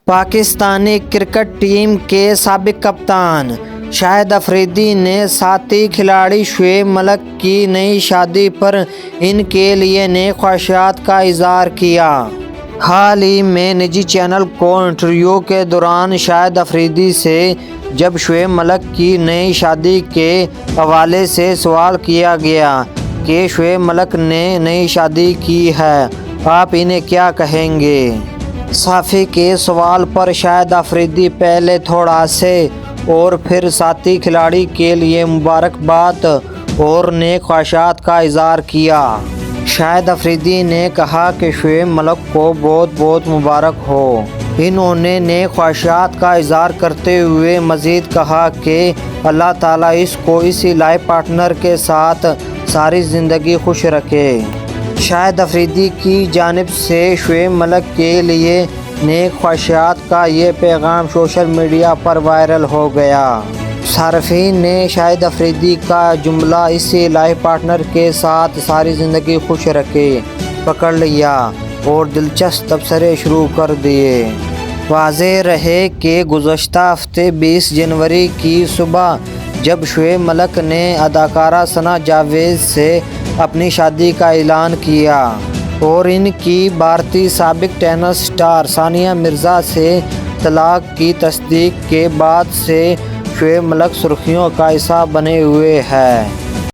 Pakistani cricket team کے سابق کپتان شاہد افریدی نے ساتھی کھلاڑی شعیب ملک کی نئی شادی پر ان کے لیے نیک خواہشات کا اظہار کیا۔ حال ہی میں نجی چینل کو انٹرویو کے دوران شاہد افریدی سے جب شعیب ملک کی نئی شادی کے حوالے سے سوال کیا گیا کہ شعیب ملک نے نئی شادی کی ہے، آپ انہیں کیا کہیں گے؟ صحافی کے سوال پر شاہد افریدی پہلے تھوڑا سے اور پھر ساتھی کھلاڑی کے لیے مبارکباد اور نیک خواہشات کا اظہار کیا۔ شاہد افریدی نے کہا کہ شعیب ملک کو بہت بہت مبارک ہو۔ انہوں نے نیک خواہشات کا اظہار کرتے ہوئے مزید کہا کہ اللہ تعالیٰ اس کو اسی لائف پارٹنر کے ساتھ ساری زندگی خوش رکھے۔ شاہد افریدی کی جانب سے شعیب ملک کے لیے نیک خواہشات کا یہ پیغام سوشل میڈیا پر وائرل ہو گیا۔ صارفین نے شاہد افریدی کا جملہ اسی لائف پارٹنر کے ساتھ ساری زندگی خوش رکھے پکڑ لیا اور دلچسپ تبصرے شروع کر دیے۔ واضح رہے کہ گزشتہ ہفتے 20 جنوری کی صبح جب شعیب ملک نے اداکارہ ثنا جاوید سے اپنی شادی کا اعلان کیا اور ان کی بھارتی سابق ٹینس اسٹار ثانیہ مرزا سے طلاق کی تصدیق کے بعد سے شعیب ملک سرخیوں کا حصہ بنے ہوئے ہیں۔